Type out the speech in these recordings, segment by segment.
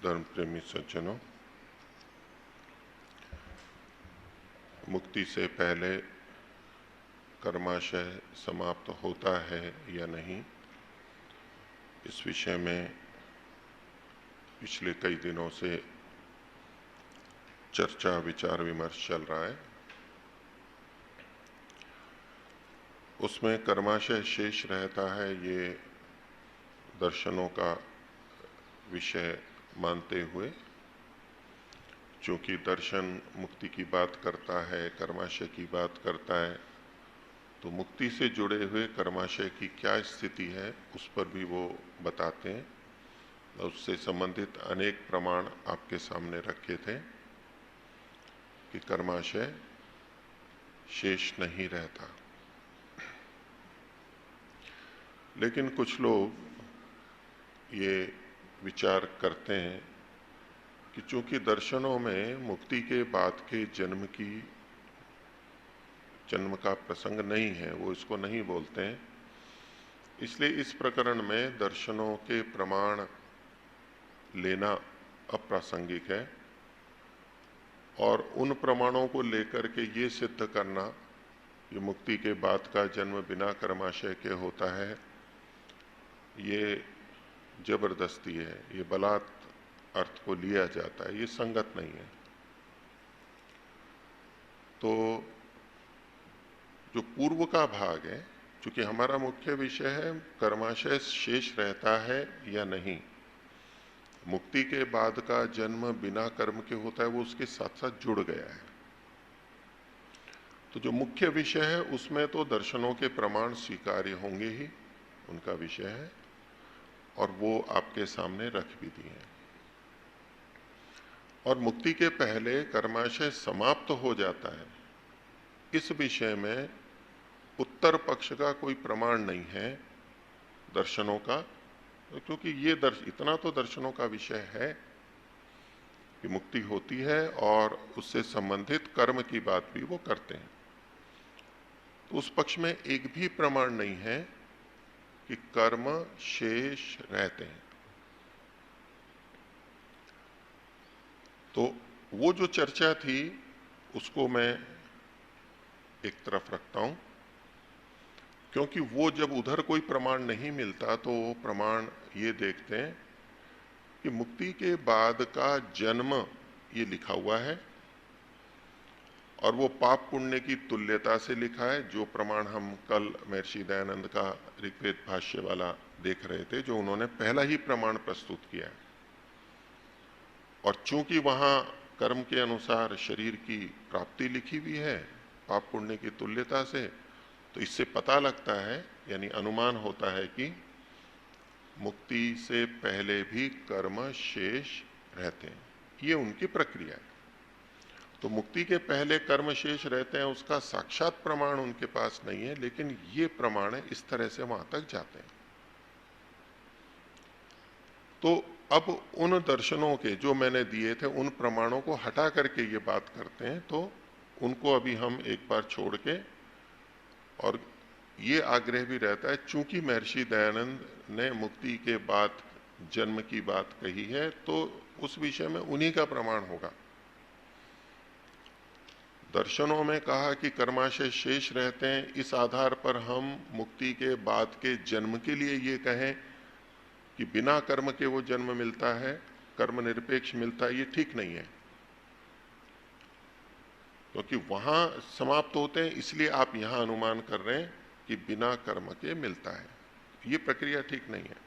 धर्म प्रेमी सज्जनों, मुक्ति से पहले कर्माशय समाप्त होता है या नहीं, इस विषय में पिछले कई दिनों से चर्चा विचार विमर्श चल रहा है। उसमें कर्माशय शेष रहता है, ये दर्शनों का विषय मानते हुए, चूंकि दर्शन मुक्ति की बात करता है, कर्माशय की बात करता है, तो मुक्ति से जुड़े हुए कर्माशय की क्या स्थिति है उस पर भी वो बताते हैं। उससे संबंधित अनेक प्रमाण आपके सामने रखे थे कि कर्माशय शेष नहीं रहता। लेकिन कुछ लोग ये विचार करते हैं कि चूंकि दर्शनों में मुक्ति के बाद के जन्म का प्रसंग नहीं है, वो इसको नहीं बोलते हैं, इसलिए इस प्रकरण में दर्शनों के प्रमाण लेना अप्रासंगिक है और उन प्रमाणों को लेकर के ये सिद्ध करना कि मुक्ति के बाद का जन्म बिना कर्माशय के होता है, ये जबरदस्ती है, ये बलात् अर्थ को लिया जाता है, ये संगत नहीं है। तो जो पूर्व का भाग है, चूंकि हमारा मुख्य विषय है कर्माशय शेष रहता है या नहीं, मुक्ति के बाद का जन्म बिना कर्म के होता है, वो उसके साथ साथ जुड़ गया है। तो जो मुख्य विषय है उसमें तो दर्शनों के प्रमाण स्वीकार्य होंगे ही, उनका विषय है और वो आपके सामने रख भी दिए हैं। और मुक्ति के पहले कर्माशय समाप्त हो जाता है, इस विषय में उत्तर पक्ष का कोई प्रमाण नहीं है दर्शनों का, क्योंकि ये इतना तो दर्शनों का विषय है कि मुक्ति होती है और उससे संबंधित कर्म की बात भी वो करते हैं। तो उस पक्ष में एक भी प्रमाण नहीं है कि कर्म शेष रहते हैं। तो वो जो चर्चा थी उसको मैं एक तरफ रखता हूं, क्योंकि वो जब उधर कोई प्रमाण नहीं मिलता तो वो प्रमाण ये देखते हैं कि मुक्ति के बाद का जन्म ये लिखा हुआ है और वो पाप पुण्य की तुल्यता से लिखा है, जो प्रमाण हम कल महर्षि दयानंद का ऋग्वेद भाष्य वाला देख रहे थे, जो उन्होंने पहला ही प्रमाण प्रस्तुत किया है। और चूंकि वहां कर्म के अनुसार शरीर की प्राप्ति लिखी हुई है पाप पुण्य की तुल्यता से, तो इससे पता लगता है, यानी अनुमान होता है कि मुक्ति से पहले भी कर्म शेष रहते हैं। ये उनकी प्रक्रिया है। तो मुक्ति के पहले कर्म शेष रहते हैं उसका साक्षात प्रमाण उनके पास नहीं है, लेकिन ये प्रमाण इस तरह से वहां तक जाते हैं। तो अब उन दर्शनों के जो मैंने दिए थे उन प्रमाणों को हटा करके ये बात करते हैं, तो उनको अभी हम एक बार छोड़ के, और ये आग्रह भी रहता है चूंकि महर्षि दयानंद ने मुक्ति के बाद जन्म की बात कही है तो उस विषय में उन्हीं का प्रमाण होगा। दर्शनों में कहा कि कर्माशय शेष रहते हैं, इस आधार पर हम मुक्ति के बाद के जन्म के लिए ये कहें कि बिना कर्म के वो जन्म मिलता है, कर्म निरपेक्ष मिलता है, ये ठीक नहीं है, क्योंकि वहां समाप्त होते हैं, इसलिए आप यहां अनुमान कर रहे हैं कि बिना कर्म के मिलता है। ये प्रक्रिया ठीक नहीं है।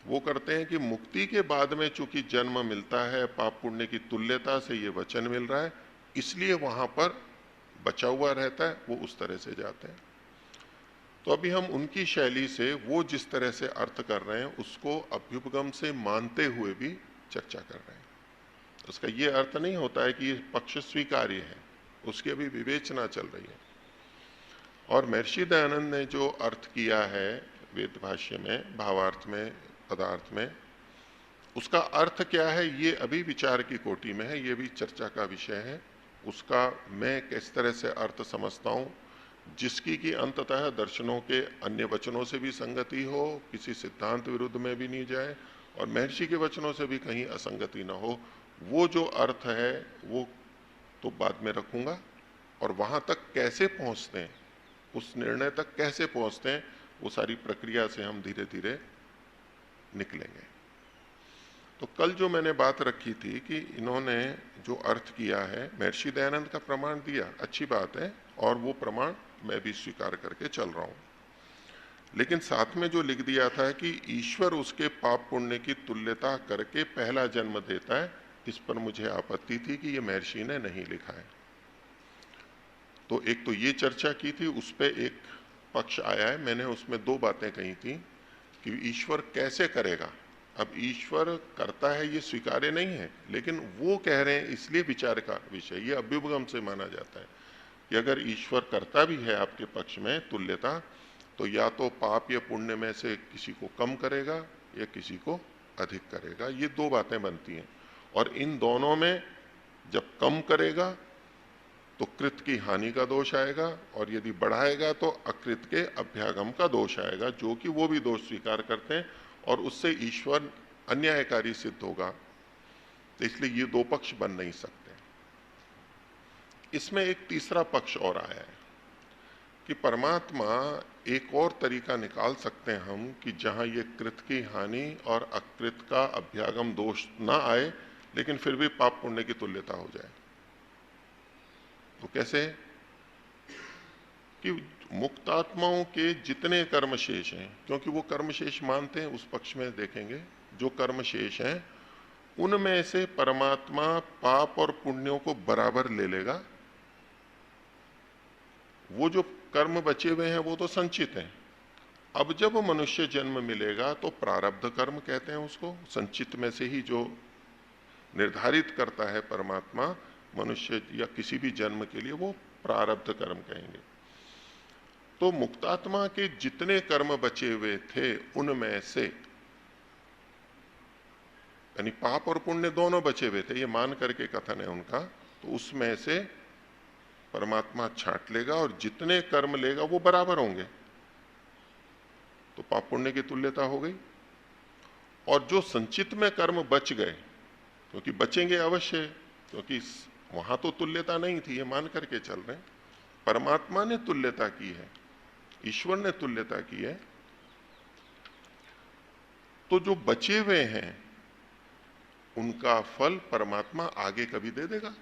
वो करते हैं कि मुक्ति के बाद में चूंकि जन्म मिलता है, पाप पुण्य की तुल्यता से ये वचन मिल रहा है, इसलिए वहां पर बचा हुआ रहता है, वो उस तरह से जाते हैं। तो अभी हम उनकी शैली से वो जिस तरह से अर्थ कर रहे हैं उसको अभ्युपगम से मानते हुए भी चर्चा कर रहे हैं। उसका ये अर्थ नहीं होता है कि ये पक्ष स्वीकार्य है, उसकी अभी विवेचना चल रही है। और महर्षि दयानंद ने जो अर्थ किया है वेद भाष्य में, भावार्थ में, पदार्थ में, उसका अर्थ क्या है ये अभी विचार की कोटि में है, ये भी चर्चा का विषय है। उसका मैं किस तरह से अर्थ समझता हूं, जिसकी कि अंततः दर्शनों के अन्य वचनों से भी संगति हो, किसी सिद्धांत विरुद्ध में भी नहीं जाए, और महर्षि के वचनों से भी कहीं असंगति ना हो, वो जो अर्थ है वो तो बाद में रखूंगा। और वहां तक कैसे पहुंचते हैं, उस निर्णय तक कैसे पहुंचते हैं, वो सारी प्रक्रिया से हम धीरे धीरे निकलेंगे। तो कल जो मैंने बात रखी थी कि इन्होंने जो अर्थ किया है, महर्षि दयानंद का प्रमाण दिया, अच्छी बात है, और वो प्रमाण मैं भी स्वीकार करके चल रहा हूं। लेकिन साथ में जो लिख दिया था कि ईश्वर उसके पाप पुण्य की तुल्यता करके पहला जन्म देता है, इस पर मुझे आपत्ति थी कि ये महर्षि ने नहीं लिखा है। तो एक तो ये चर्चा की थी, उस पर एक पक्ष आया है, मैंने उसमें दो बातें कही थी कि ईश्वर कैसे करेगा। अब ईश्वर करता है ये स्वीकार्य नहीं है, लेकिन वो कह रहे हैं इसलिए विचार का विषय, ये अभ्युपगम से माना जाता है कि अगर ईश्वर करता भी है आपके पक्ष में तुल्यता, तो या तो पाप या पुण्य में से किसी को कम करेगा या किसी को अधिक करेगा, ये दो बातें बनती हैं। और इन दोनों में जब कम करेगा तो कृत की हानि का दोष आएगा, और यदि बढ़ाएगा तो अकृत के अभ्यागम का दोष आएगा, जो कि वो भी दोष स्वीकार करते हैं, और उससे ईश्वर अन्यायकारी सिद्ध होगा। तो इसलिए ये दो पक्ष बन नहीं सकते। इसमें एक तीसरा पक्ष और आया है कि परमात्मा एक और तरीका निकाल सकते हैं हम कि जहां ये कृत की हानि और अकृत का अभ्यागम दोष ना आए, लेकिन फिर भी पाप पुण्य की तुल्यता हो जाए। तो कैसे? कि मुक्तात्माओं के जितने कर्म शेष हैं, क्योंकि वो कर्म शेष मानते हैं, उस पक्ष में देखेंगे जो कर्म शेष हैं उनमें से परमात्मा पाप और पुण्यों को बराबर ले लेगा। वो जो कर्म बचे हुए हैं वो तो संचित हैं। अब जब मनुष्य जन्म मिलेगा तो प्रारब्ध कर्म कहते हैं उसको, संचित में से ही जो निर्धारित करता है परमात्मा मनुष्य या किसी भी जन्म के लिए, वो प्रारब्ध कर्म कहेंगे। तो मुक्तात्मा के जितने कर्म बचे हुए थे उनमें से, यानी पाप और पुण्य दोनों बचे हुए थे, ये मान करके कथन है उनका, तो उसमें से परमात्मा छांट लेगा और जितने कर्म लेगा वो बराबर होंगे, तो पाप पुण्य की तुल्यता हो गई। और जो संचित में कर्म बच गए, क्योंकि बचेंगे अवश्य, क्योंकि वहां तो तुल्यता नहीं थी, ये मान करके चल रहे हैं, परमात्मा ने तुल्यता की है, ईश्वर ने तुल्यता की है, तो जो बचे हुए हैं उनका फल परमात्मा आगे कभी दे देगा।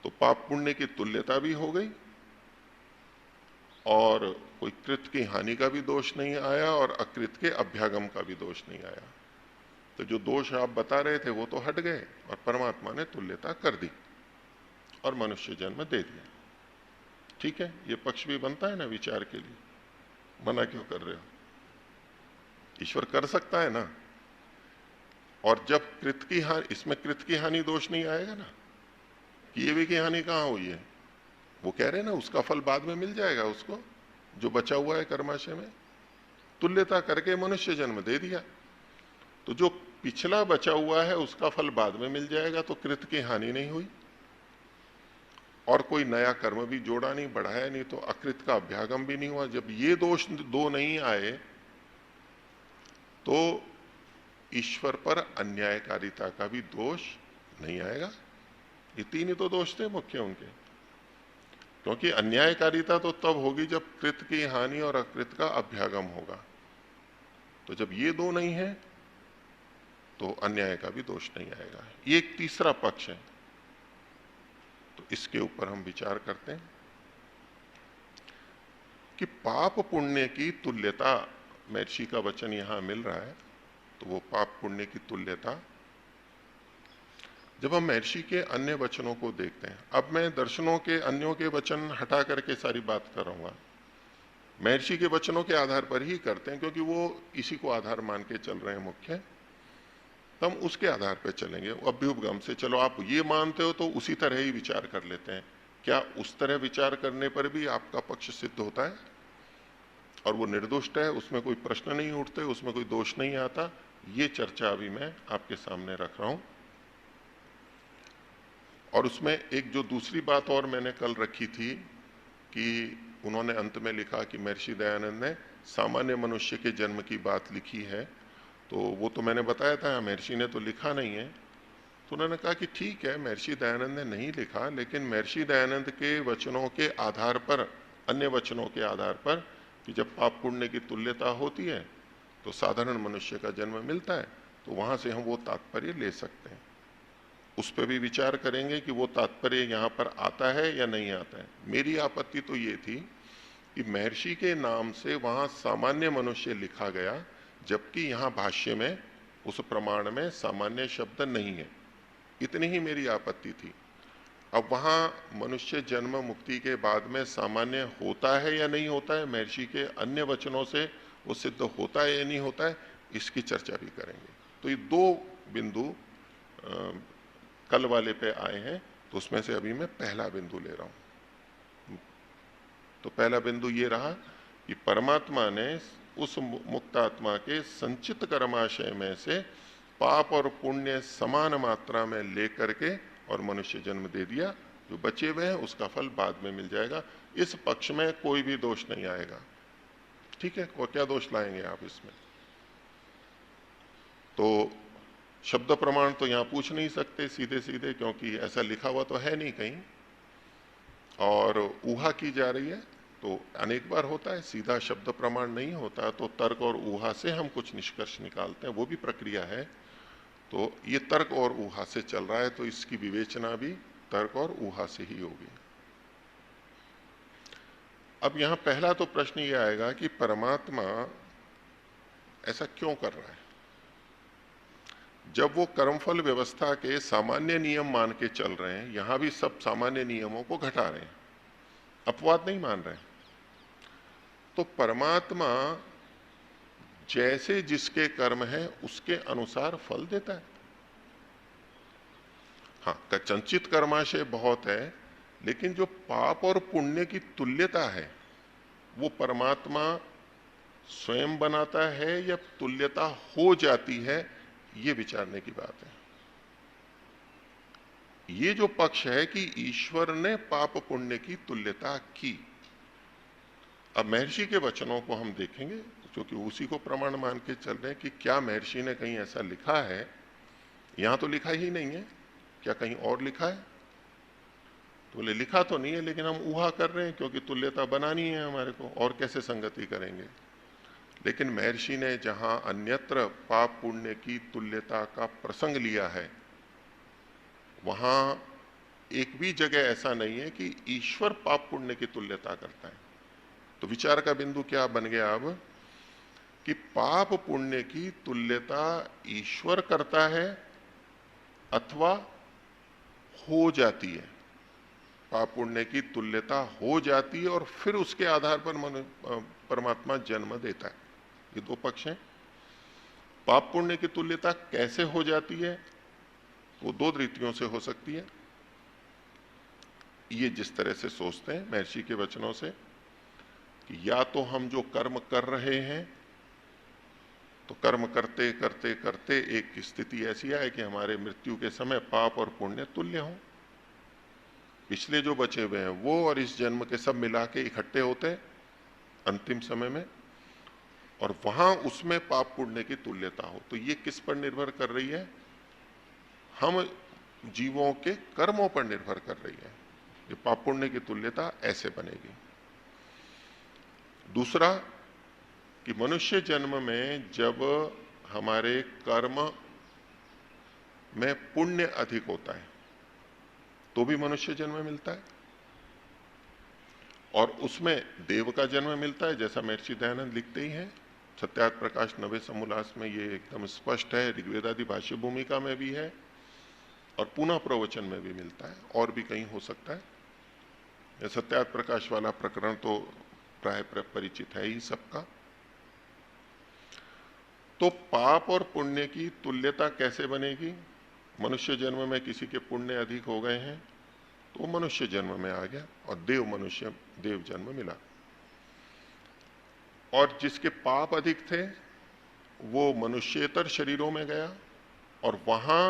तो पाप पुण्य की तुल्यता भी हो गई, और कोई कृत की हानि का भी दोष नहीं आया, और अकृत के अभ्यागम का भी दोष नहीं आया। तो जो दोष आप बता रहे थे वो तो हट गए, और परमात्मा ने तुल्यता कर दी और मनुष्य जन्म दे दिया। ठीक है, ये पक्ष भी बनता है ना विचार के लिए। मना क्यों कर रहे हो? ईश्वर कर सकता है ना। और जब कृत की हानि, इसमें कृत की हानि दोष नहीं आएगा ना, किए हुए की हानि कहां हुई है, वो कह रहे हैं ना उसका फल बाद में मिल जाएगा उसको, जो बचा हुआ है कर्माशय में, तुल्यता करके मनुष्य जन्म दे दिया। तो जो पिछला बचा हुआ है उसका फल बाद में मिल जाएगा, तो कृत की हानि नहीं हुई, और कोई नया कर्म भी जोड़ा नहीं, बढ़ाया नहीं, तो अकृत का अभ्यागम भी नहीं हुआ। जब ये दोष दो नहीं आए तो ईश्वर पर अन्यायकारिता का भी दोष नहीं आएगा। ये तीन ही तो दोष थे मुख्य उनके। क्योंकि अन्यायकारिता तो तब होगी जब कृत की हानि और अकृत का अभ्यागम होगा। तो जब ये दो नहीं है तो अन्याय का भी दोष नहीं आएगा। ये एक तीसरा पक्ष है, तो इसके ऊपर हम विचार करते हैं कि पाप पुण्य की तुल्यता, महर्षि का वचन यहां मिल रहा है, तो वो पाप पुण्य की तुल्यता, जब हम महर्षि के अन्य वचनों को देखते हैं, अब मैं दर्शनों के अन्यों के वचन हटा करके सारी बात कर रहा हूं, महर्षि के वचनों के आधार पर ही करते हैं, क्योंकि वो इसी को आधार मान के चल रहे हैं मुख्य। हम उसके आधार पर चलेंगे। अभ्युपगम से चलो आप ये मानते हो तो उसी तरह ही विचार कर लेते हैं। क्या उस तरह विचार करने पर भी आपका पक्ष सिद्ध होता है और वो निर्दोष है, उसमें कोई प्रश्न नहीं उठते, उसमें कोई दोष नहीं आता? ये चर्चा अभी मैं आपके सामने रख रहा हूं। और उसमें एक जो दूसरी बात और मैंने कल रखी थी कि उन्होंने अंत में लिखा कि महर्षि दयानंद ने सामान्य मनुष्य के जन्म की बात लिखी है, तो वो तो मैंने बताया था महर्षि ने तो लिखा नहीं है। तो उन्होंने कहा कि ठीक है, महर्षि दयानंद ने नहीं लिखा, लेकिन महर्षि दयानंद के वचनों के आधार पर, अन्य वचनों के आधार पर, कि जब पाप पुण्य की तुल्यता होती है तो साधारण मनुष्य का जन्म मिलता है, तो वहां से हम वो तात्पर्य ले सकते हैं। उस पर भी विचार करेंगे कि वो तात्पर्य यहां पर आता है या नहीं आता है। मेरी आपत्ति तो ये थी कि महर्षि के नाम से वहां सामान्य मनुष्य लिखा गया, जबकि यहां भाष्य में उस प्रमाण में सामान्य शब्द नहीं है। इतनी ही मेरी आपत्ति थी। अब वहां मनुष्य जन्म मुक्ति के बाद में सामान्य होता है या नहीं होता है, महर्षि के अन्य वचनों से वो सिद्ध होता है या नहीं होता है, इसकी चर्चा भी करेंगे। तो ये दो बिंदु कल वाले पे आए हैं, तो उसमें से अभी मैं पहला बिंदु ले रहा हूं। तो पहला बिंदु ये रहा कि परमात्मा ने उस मुक्त आत्मा के संचित कर्माशय में से पाप और पुण्य समान मात्रा में लेकर के और मनुष्य जन्म दे दिया। जो बचे हुए हैं उसका फल बाद में मिल जाएगा। इस पक्ष में कोई भी दोष नहीं आएगा। ठीक है, और क्या दोष लाएंगे आप इसमें? तो शब्द प्रमाण तो यहां पूछ नहीं सकते सीधे सीधे, क्योंकि ऐसा लिखा हुआ तो है नहीं कहीं, और ऊहा की जा रही है। तो अनेक बार होता है, सीधा शब्द प्रमाण नहीं होता, तो तर्क और ऊहा से हम कुछ निष्कर्ष निकालते हैं, वो भी प्रक्रिया है। तो ये तर्क और ऊहा से चल रहा है, तो इसकी विवेचना भी तर्क और ऊहा से ही होगी। अब यहां पहला तो प्रश्न ये आएगा कि परमात्मा ऐसा क्यों कर रहा है? जब वो कर्मफल व्यवस्था के सामान्य नियम मान के चल रहे हैं, यहां भी सब सामान्य नियमों को घटा रहे हैं, अपवाद नहीं मान रहे हैं, तो परमात्मा जैसे जिसके कर्म है उसके अनुसार फल देता है। हाँ, संचित कर्माशय बहुत है, लेकिन जो पाप और पुण्य की तुल्यता है वो परमात्मा स्वयं बनाता है या तुल्यता हो जाती है, ये विचारने की बात है। ये जो पक्ष है कि ईश्वर ने पाप पुण्य की तुल्यता की, अब महर्षि के वचनों को हम देखेंगे, क्योंकि उसी को प्रमाण मान के चल रहे हैं कि क्या महर्षि ने कहीं ऐसा लिखा है। यहां तो लिखा ही नहीं है, क्या कहीं और लिखा है? तो बोले लिखा तो नहीं है, लेकिन हम ऊहा कर रहे हैं, क्योंकि तुल्यता बनानी है हमारे को, और कैसे संगति करेंगे। लेकिन महर्षि ने जहां अन्यत्र पाप पुण्य की तुल्यता का प्रसंग लिया है, वहां एक भी जगह ऐसा नहीं है कि ईश्वर पाप पुण्य की तुल्यता करता है। तो विचार का बिंदु क्या बन गया अब कि पाप पुण्य की तुल्यता ईश्वर करता है अथवा हो जाती है। पाप पुण्य की तुल्यता हो जाती है और फिर उसके आधार पर परमात्मा जन्म देता है। ये दो पक्ष हैं। पाप पुण्य की तुल्यता कैसे हो जाती है? वो दो रीतियों से हो सकती है। ये जिस तरह से सोचते हैं महर्षि के वचनों से कि या तो हम जो कर्म कर रहे हैं, तो कर्म करते करते करते एक स्थिति ऐसी आए कि हमारे मृत्यु के समय पाप और पुण्य तुल्य हों। पिछले जो बचे हुए हैं वो और इस जन्म के सब मिला के इकट्ठे होते हैं अंतिम समय में, और वहां उसमें पाप पुण्य की तुल्यता हो। तो ये किस पर निर्भर कर रही है? हम जीवों के कर्मों पर निर्भर कर रही है। ये पाप पुण्य की तुल्यता ऐसे बनेगी। दूसरा कि मनुष्य जन्म में जब हमारे कर्म में पुण्य अधिक होता है तो भी मनुष्य जन्म मिलता है, और उसमें देव का जन्म मिलता है, जैसा महर्षि दयानंद लिखते ही हैं। सत्यार्थ प्रकाश नवे समोल्लास में ये एकदम स्पष्ट है, ऋग्वेदादि भाष्य भूमिका में भी है और पुनः प्रवचन में भी मिलता है, और भी कहीं हो सकता है। सत्यार्थ प्रकाश वाला प्रकरण तो प्राय परिचित है ही सबका। तो पाप और पुण्य की तुल्यता कैसे बनेगी? मनुष्य जन्म में किसी के पुण्य अधिक हो गए हैं तो मनुष्य जन्म में आ गया और देव जन्म मिला, और जिसके पाप अधिक थे वो मनुष्येतर शरीरों में गया, और वहां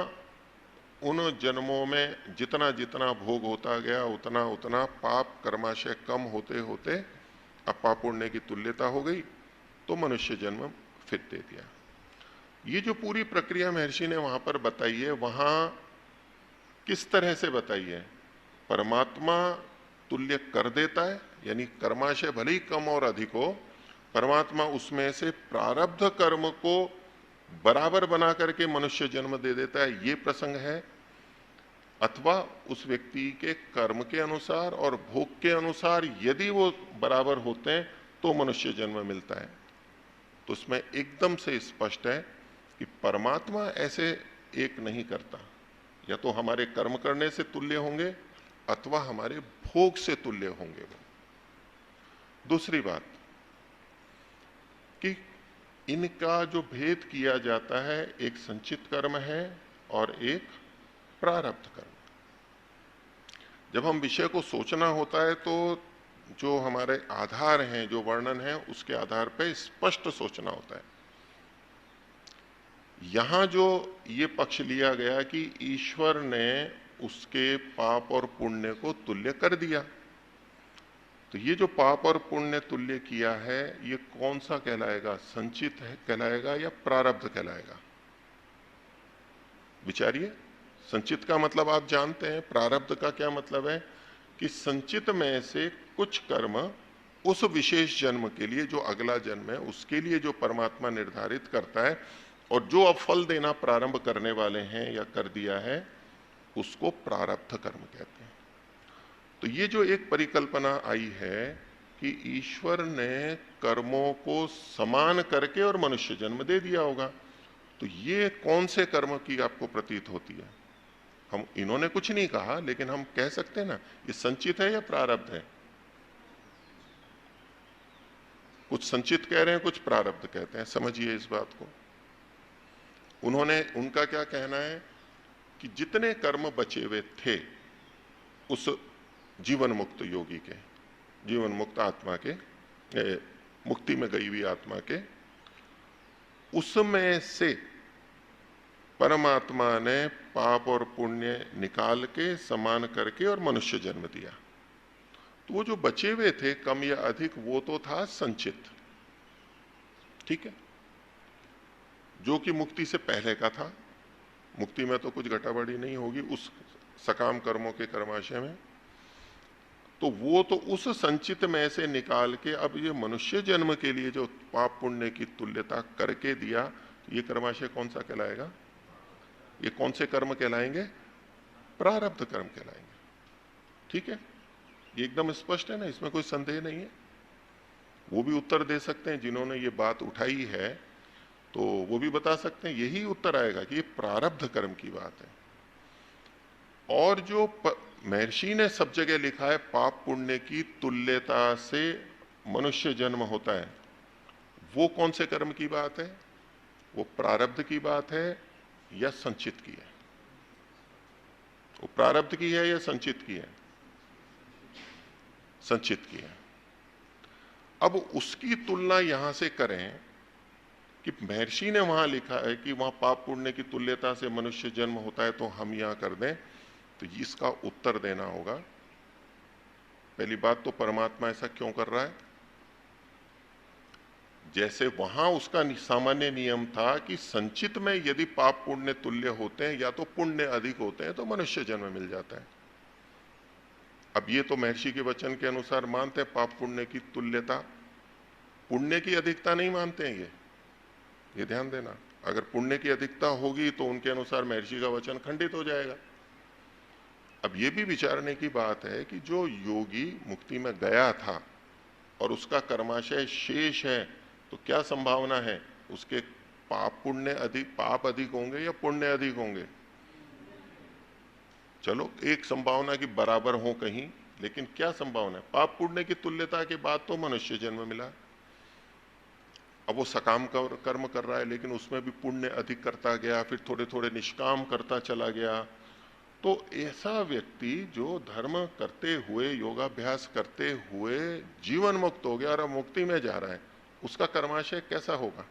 उन जन्मों में जितना जितना भोग होता गया उतना उतना पाप कर्माशय कम होते होते अब पाप पुण्य की तुल्यता हो गई तो मनुष्य जन्म फिर दे दिया। ये जो पूरी प्रक्रिया महर्षि ने वहां पर बताई है, वहां किस तरह से बताई है? परमात्मा तुल्य कर देता है, यानी कर्माशय भले ही कम और अधिक हो, परमात्मा उसमें से प्रारब्ध कर्म को बराबर बना करके मनुष्य जन्म दे देता है, ये प्रसंग है। अथवा उस व्यक्ति के कर्म के अनुसार और भोग के अनुसार यदि वो बराबर होते हैं तो मनुष्य जन्म मिलता है। तो उसमें एकदम से स्पष्ट है कि परमात्मा ऐसे एक नहीं करता, या तो हमारे कर्म करने से तुल्य होंगे अथवा हमारे भोग से तुल्य होंगे वो। दूसरी बात कि इनका जो भेद किया जाता है, एक संचित कर्म है और एक प्रारब्ध कर्म। जब हम विषय को सोचना होता है तो जो हमारे आधार हैं, जो वर्णन है, उसके आधार पर स्पष्ट सोचना होता है। यहां जो ये पक्ष लिया गया कि ईश्वर ने उसके पाप और पुण्य को तुल्य कर दिया, तो ये जो पाप और पुण्य तुल्य किया है ये कौन सा कहलाएगा? संचित है कहलाएगा या प्रारब्ध कहलाएगा? विचारिए। संचित का मतलब आप जानते हैं, प्रारब्ध का क्या मतलब है? कि संचित में से कुछ कर्म उस विशेष जन्म के लिए, जो अगला जन्म है उसके लिए जो परमात्मा निर्धारित करता है, और जो अब फल देना प्रारंभ करने वाले हैं या कर दिया है, उसको प्रारब्ध कर्म कहते हैं। तो ये जो एक परिकल्पना आई है कि ईश्वर ने कर्मों को समान करके और मनुष्य जन्म दे दिया होगा, तो ये कौन से कर्म की आपको प्रतीत होती है? हम, इन्होंने कुछ नहीं कहा, लेकिन हम कह सकते हैं ना, ये संचित है या प्रारब्ध है? कुछ संचित कह रहे हैं, कुछ प्रारब्ध कहते हैं। समझिए इस बात को। उनका क्या कहना है कि जितने कर्म बचे हुए थे उस जीवन मुक्त योगी के, जीवन मुक्त आत्मा के, मुक्ति में गई हुई आत्मा के, उसमें से परमात्मा ने पाप और पुण्य निकाल के समान करके और मनुष्य जन्म दिया। तो वो जो बचे हुए थे कम या अधिक, वो तो था संचित, ठीक है, जो कि मुक्ति से पहले का था। मुक्ति में तो कुछ घटाबड़ी नहीं होगी उस सकाम कर्मों के कर्माशय में, तो वो तो उस संचित में से निकाल के अब ये मनुष्य जन्म के लिए जो पाप पुण्य की तुल्यता करके दिया, ये कर्माशय कौन सा कहलाएगा? ये कौन से कर्म कहलाएंगे? प्रारब्ध कर्म कहलाएंगे। ठीक है, ये एकदम स्पष्ट है ना, इसमें कोई संदेह नहीं है। वो भी उत्तर दे सकते हैं जिन्होंने ये बात उठाई है, तो वो भी बता सकते हैं, यही उत्तर आएगा कि ये प्रारब्ध कर्म की बात है। और जो महर्षि ने सब जगह लिखा है पाप पुण्य की तुल्यता से मनुष्य जन्म होता है, वो कौन से कर्म की बात है? वो प्रारब्ध की बात है या संचित की है? वो प्रारब्ध की है या संचित की है? संचित की है। अब उसकी तुलना यहां से करें कि महर्षि ने वहां लिखा है कि वहां पाप पुण्य की तुल्यता से मनुष्य जन्म होता है, तो हम यहां कर दें, तो इसका उत्तर देना होगा। पहली बात तो परमात्मा ऐसा क्यों कर रहा है? जैसे वहां उसका सामान्य नियम था कि संचित में यदि पाप पुण्य तुल्य होते हैं या तो पुण्य अधिक होते हैं तो मनुष्य जन्म मिल जाता है। अब ये तो महर्षि के वचन के अनुसार मानते हैं पाप पुण्य की तुल्यता, पुण्य की अधिकता नहीं मानते हैं। ये ध्यान देना, अगर पुण्य की अधिकता होगी तो उनके अनुसार महर्षि का वचन खंडित हो जाएगा। अब ये भी विचारने की बात है कि जो योगी मुक्ति में गया था और उसका कर्माशय शेष है, तो क्या संभावना है उसके पाप अधिक होंगे या पुण्य अधिक होंगे? चलो एक संभावना की बराबर हो कहीं, लेकिन क्या संभावना है, पाप पुण्य की तुल्यता के बाद तो मनुष्य जन्म मिला। अब वो सकाम कर्म कर रहा है, लेकिन उसमें भी पुण्य अधिक करता गया, फिर थोड़े थोड़े निष्काम करता चला गया। तो ऐसा व्यक्ति जो धर्म करते हुए, योगाभ्यास करते हुए जीवन मुक्त हो गया और अब मुक्ति में जा रहा है, उसका कर्माशय कैसा होगा?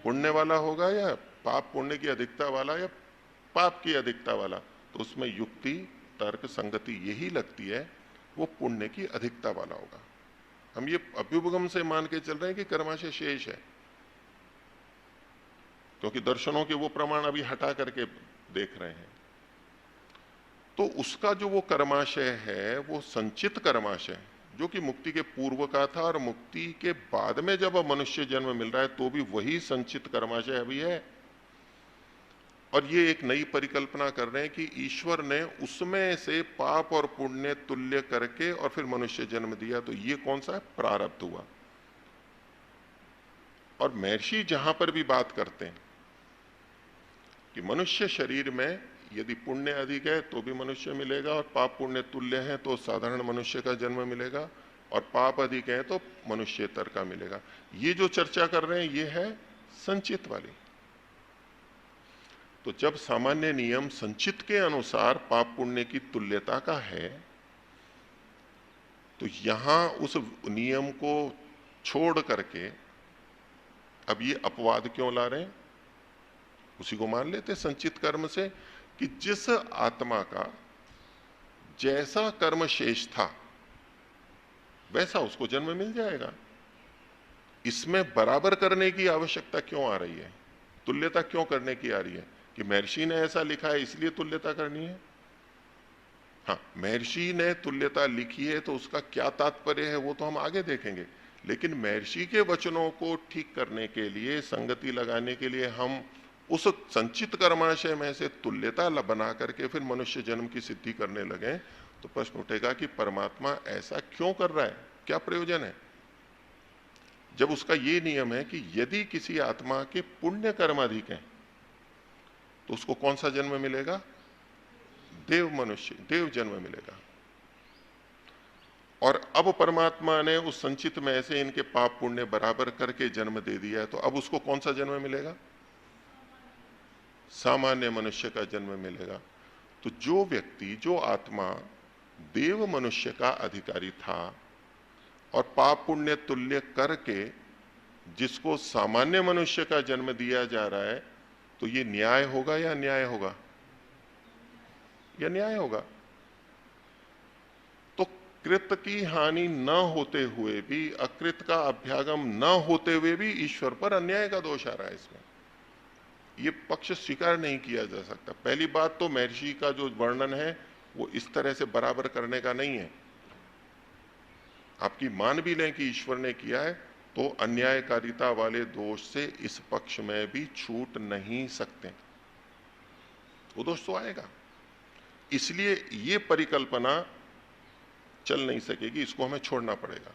पुण्य वाला होगा या पाप पुण्य की अधिकता वाला या पाप की अधिकता वाला? तो उसमें युक्ति, तर्क, संगति यही लगती है, वो पुण्य की अधिकता वाला होगा। हम ये अभ्युपगम से मान के चल रहे हैं कि कर्माशय शेष है, क्योंकि दर्शनों के वो प्रमाण अभी हटा करके देख रहे हैं। तो उसका जो वो कर्माशय है, वो संचित कर्माशय, जो कि मुक्ति के पूर्व का था और मुक्ति के बाद में जब मनुष्य जन्म मिल रहा है तो भी वही संचित कर्माशय अभी है। और ये एक नई परिकल्पना कर रहे हैं कि ईश्वर ने उसमें से पाप और पुण्य तुल्य करके और फिर मनुष्य जन्म दिया। तो ये कौन सा है? प्रारब्ध हुआ। और महर्षि जहां पर भी बात करते हैं कि मनुष्य शरीर में यदि पुण्य अधिक है तो भी मनुष्य मिलेगा, और पाप पुण्य तुल्य है तो साधारण मनुष्य का जन्म मिलेगा, और पाप अधिक है तो मनुष्यतर का मिलेगा। ये जो चर्चा कर रहे हैं ये है संचित वाली। तो जब सामान्य नियम संचित के अनुसार पाप पुण्य की तुल्यता का है, तो यहां उस नियम को छोड़ करके अब ये अपवाद क्यों ला रहे हैं? उसी को मान लेते संचित कर्म से कि जिस आत्मा का जैसा कर्म शेष था वैसा उसको जन्म मिल जाएगा। इसमें बराबर करने की आवश्यकता क्यों आ रही है? तुल्यता क्यों करने की आ रही है? कि महर्षि ने ऐसा लिखा है इसलिए तुल्यता करनी है? हाँ, महर्षि ने तुल्यता लिखी है तो उसका क्या तात्पर्य है वो तो हम आगे देखेंगे, लेकिन महर्षि के वचनों को ठीक करने के लिए, संगति लगाने के लिए हम उस संचित कर्माशय में से तुल्यता बना करके फिर मनुष्य जन्म की सिद्धि करने लगे, तो प्रश्न उठेगा कि परमात्मा ऐसा क्यों कर रहा है? क्या प्रयोजन है? जब उसका ये नियम है कि यदि किसी आत्मा के पुण्य कर्म अधिक हैं तो उसको कौन सा जन्म मिलेगा? देव मनुष्य, देव जन्म मिलेगा। और अब परमात्मा ने उस संचित में से इनके पाप पुण्य बराबर करके जन्म दे दिया है, तो अब उसको कौन सा जन्म मिलेगा? सामान्य मनुष्य का जन्म मिलेगा। तो जो व्यक्ति, जो आत्मा देव मनुष्य का अधिकारी था और पाप पुण्य तुल्य करके जिसको सामान्य मनुष्य का जन्म दिया जा रहा है, तो ये न्याय होगा या अन्याय होगा? या न्याय होगा। तो कृत की हानि न होते हुए भी, अकृत का अभ्यागम न होते हुए भी ईश्वर पर अन्याय का दोष आ रहा है। इसमें ये पक्ष स्वीकार नहीं किया जा सकता। पहली बात तो महर्षि का जो वर्णन है वो इस तरह से बराबर करने का नहीं है। आपकी मान भी लें कि ईश्वर ने किया है, तो अन्यायकारिता वाले दोष से इस पक्ष में भी छूट नहीं सकते, वो दोष तो आएगा। इसलिए ये परिकल्पना चल नहीं सकेगी, इसको हमें छोड़ना पड़ेगा।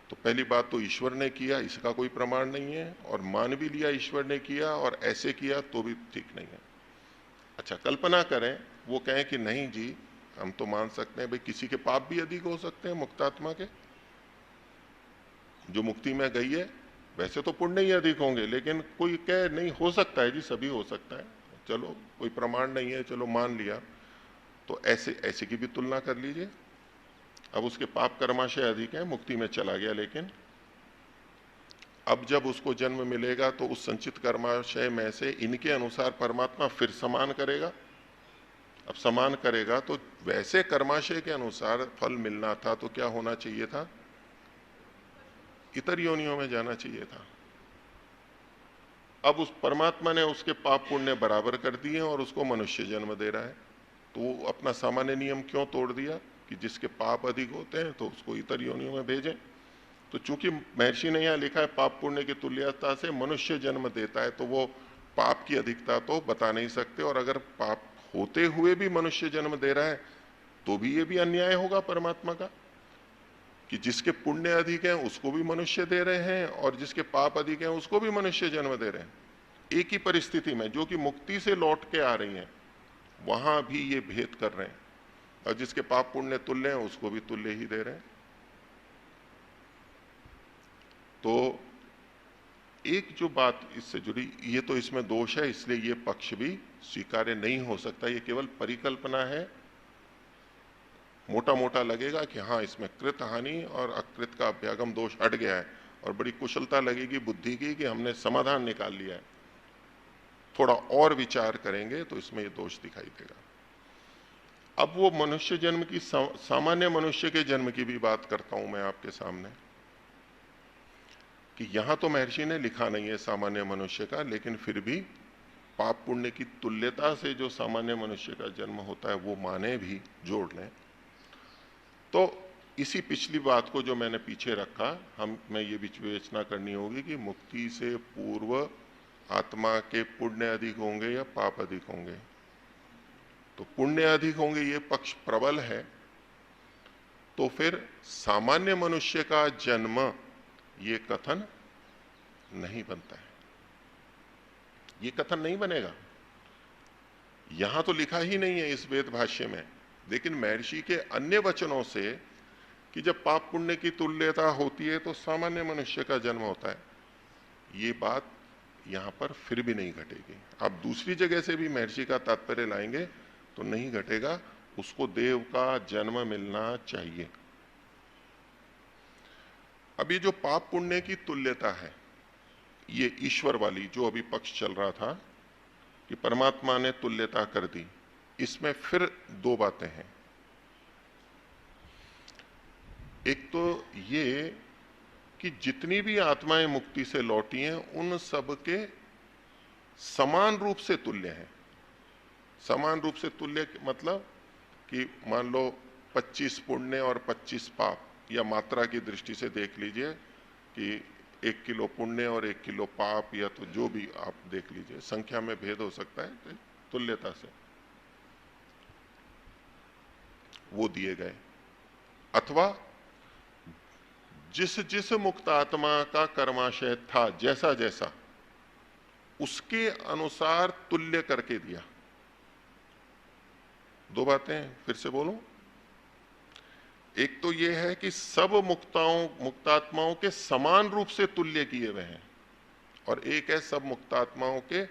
तो पहली बात तो ईश्वर ने किया, इसका कोई प्रमाण नहीं है, और मान भी लिया ईश्वर ने किया और ऐसे किया तो भी ठीक नहीं है। अच्छा, कल्पना करें वो कहें कि नहीं जी, हम तो मान सकते हैं भाई किसी के पाप भी अधिक हो सकते हैं मुक्तात्मा के, जो मुक्ति में गई है वैसे तो पुण्य ही अधिक होंगे, लेकिन कोई कहे नहीं हो सकता है जी, सभी हो सकता है, चलो कोई प्रमाण नहीं है, चलो मान लिया, तो ऐसे की भी तुलना कर लीजिए। अब उसके पाप कर्माशय अधिक है, मुक्ति में चला गया, लेकिन अब जब उसको जन्म मिलेगा तो उस संचित कर्माशय में से इनके अनुसार परमात्मा फिर समान करेगा। अब समान करेगा तो वैसे कर्माशय के अनुसार फल मिलना था, तो क्या होना चाहिए था? इतर योनियों में जाना चाहिए था। अब उस परमात्मा ने उसके पाप पुण्य बराबर कर दिए और उसको मनुष्य जन्म दे रहा है, तो वो अपना सामान्य नियम क्यों तोड़ दिया कि जिसके पाप अधिक होते हैं तो उसको इतर योनियों में भेजें? तो चूंकि महर्षि ने यहां लिखा है पाप पुण्य की तुल्यता से मनुष्य जन्म देता है, तो वो पाप की अधिकता तो बता नहीं सकते, और अगर पाप होते हुए भी मनुष्य जन्म दे रहा है तो भी ये भी अन्याय होगा परमात्मा का कि जिसके पुण्य अधिक हैं उसको भी मनुष्य दे रहे हैं और जिसके पाप अधिक हैं उसको भी मनुष्य जन्म दे रहे हैं। एक ही परिस्थिति में जो कि मुक्ति से लौट के आ रही हैं, वहां भी ये भेद कर रहे हैं। और जिसके पाप पुण्य तुल्य हैं उसको भी तुल्य ही दे रहे हैं। तो एक जो बात इससे जुड़ी, ये तो इसमें दोष है, इसलिए ये पक्ष भी स्वीकार्य नहीं हो सकता। ये केवल परिकल्पना है। मोटा मोटा लगेगा कि हाँ इसमें कृत हानि और अकृत का अभ्यागम दोष हट गया है, और बड़ी कुशलता लगेगी बुद्धि की कि हमने समाधान निकाल लिया है। थोड़ा और विचार करेंगे तो इसमें ये दोष दिखाई देगा। अब वो मनुष्य जन्म की, सामान्य मनुष्य के जन्म की भी बात करता हूं मैं आपके सामने, कि यहां तो महर्षि ने लिखा नहीं है सामान्य मनुष्य का, लेकिन फिर भी पाप पुण्य की तुल्यता से जो सामान्य मनुष्य का जन्म होता है वो माने भी, जोड़ लें। तो इसी पिछली बात को जो मैंने पीछे रखा, मैं ये विवेचना करनी होगी कि मुक्ति से पूर्व आत्मा के पुण्य अधिक होंगे या पाप अधिक होंगे। तो पुण्य अधिक होंगे ये पक्ष प्रबल है। तो फिर सामान्य मनुष्य का जन्म, ये कथन नहीं बनता है। ये कथन नहीं बनेगा। यहां तो लिखा ही नहीं है इस वेद भाष्य में, लेकिन महर्षि के अन्य वचनों से कि जब पाप पुण्य की तुल्यता होती है तो सामान्य मनुष्य का जन्म होता है, ये बात यहां पर फिर भी नहीं घटेगी। आप दूसरी जगह से भी महर्षि का तात्पर्य लाएंगे तो नहीं घटेगा। उसको देव का जन्म मिलना चाहिए। अब ये जो पाप पुण्य की तुल्यता है, ये ईश्वर वाली जो अभी पक्ष चल रहा था कि परमात्मा ने तुल्यता कर दी, इसमें फिर दो बातें हैं। एक तो ये कि जितनी भी आत्माएं मुक्ति से लौटी हैं उन सब के समान रूप से तुल्य हैं। समान रूप से तुल्य मतलब कि मान लो 25 पुण्य और 25 पाप, या मात्रा की दृष्टि से देख लीजिए कि 1 किलो पुण्य और 1 किलो पाप, या तो जो भी आप देख लीजिए, संख्या में भेद हो सकता है, तुल्यता से वो दिए गए। अथवा जिस जिस मुक्त आत्मा का कर्माशय था, जैसा जैसा, उसके अनुसार तुल्य करके दिया। दो बातें फिर से बोलूं। एक तो यह है कि सब मुक्तात्माओं के समान रूप से तुल्य किए हुए हैं, और एक है सब मुक्तात्माओं के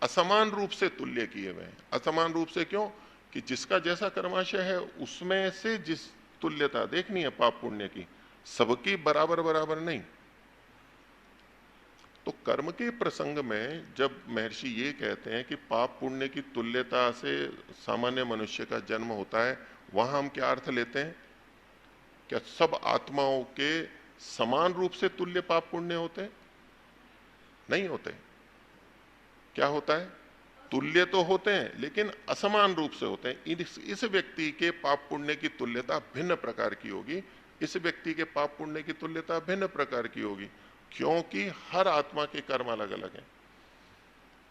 असमान रूप से तुल्य किए हुए हैं। असमान रूप से क्यों? कि जिसका जैसा कर्माशय है उसमें से जिस तुल्यता देखनी है पाप पुण्य की, सबकी बराबर बराबर नहीं। तो कर्म के प्रसंग में जब महर्षि ये कहते हैं कि पाप पुण्य की तुल्यता से सामान्य मनुष्य का जन्म होता है, वहां हम क्या अर्थ लेते हैं? क्या सब आत्माओं के समान रूप से तुल्य पाप पुण्य होते हैं? नहीं होते। क्या होता है? तुल्य तो होते हैं लेकिन असमान रूप से होते हैं। इस व्यक्ति के पाप पुण्य की तुल्यता भिन्न प्रकार की होगी, इस व्यक्ति के पाप पुण्य की तुल्यता भिन्न प्रकार की होगी, क्योंकि हर आत्मा के कर्म अलग अलग हैं।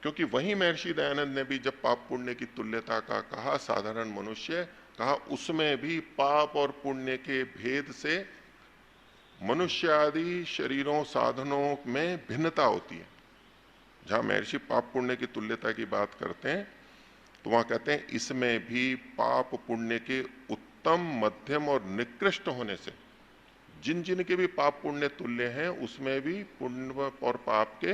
क्योंकि वही महर्षि दयानंद ने भी जब पाप पुण्य की तुल्यता का कहा, साधारण मनुष्य कहा, उसमें भी पाप और पुण्य के भेद से मनुष्य आदि शरीरों साधनों में भिन्नता होती है। जहां महर्षि पाप पुण्य की तुल्यता की बात करते हैं तो वहां कहते हैं इसमें भी पाप पुण्य के उत्तम, मध्यम और निकृष्ट होने से, जिन जिन के भी पाप पुण्य तुल्य हैं उसमें भी पुण्य और पाप के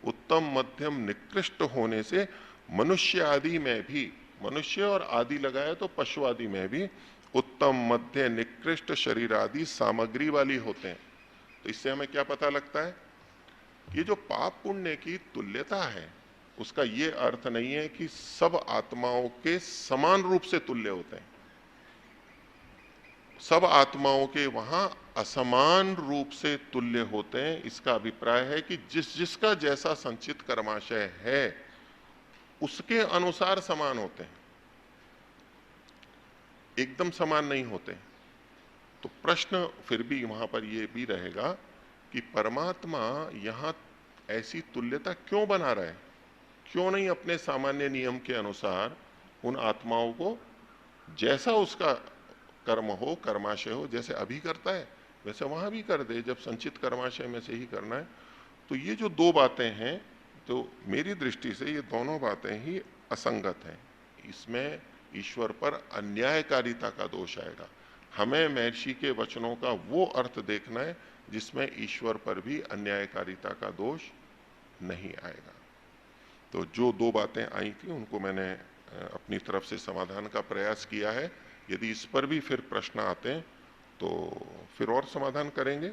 उत्तम, मध्यम, निकृष्ट होने से मनुष्य आदि में भी, मनुष्य और आदि लगाए तो पशु आदि में भी उत्तम, मध्य, निकृष्ट शरीर आदि सामग्री वाली होते हैं। तो इससे हमें क्या पता लगता है? ये जो पाप पुण्य की तुल्यता है उसका ये अर्थ नहीं है कि सब आत्माओं के समान रूप से तुल्य होते हैं। सब आत्माओं के वहां असमान रूप से तुल्य होते हैं। इसका अभिप्राय है कि जिस जिसका जैसा संचित कर्माशय है उसके अनुसार समान होते हैं, एकदम समान नहीं होते। तो प्रश्न फिर भी वहां पर यह भी रहेगा कि परमात्मा यहां ऐसी तुल्यता क्यों बना रहा है? क्यों नहीं अपने सामान्य नियम के अनुसार उन आत्माओं को जैसा उसका कर्म हो, कर्माशय हो, जैसे अभी करता है वैसे वहां भी कर दे, जब संचित कर्माशय में से ही करना है। तो ये जो दो बातें हैं, तो मेरी दृष्टि से ये दोनों बातें ही असंगत हैं। इसमें ईश्वर पर अन्यायकारिता का दोष आएगा। हमें महर्षि के वचनों का वो अर्थ देखना है जिसमें ईश्वर पर भी अन्यायकारिता का दोष नहीं आएगा। तो जो दो बातें आई थी उनको मैंने अपनी तरफ से समाधान का प्रयास किया है। यदि इस पर भी फिर प्रश्न आते हैं तो फिर और समाधान करेंगे।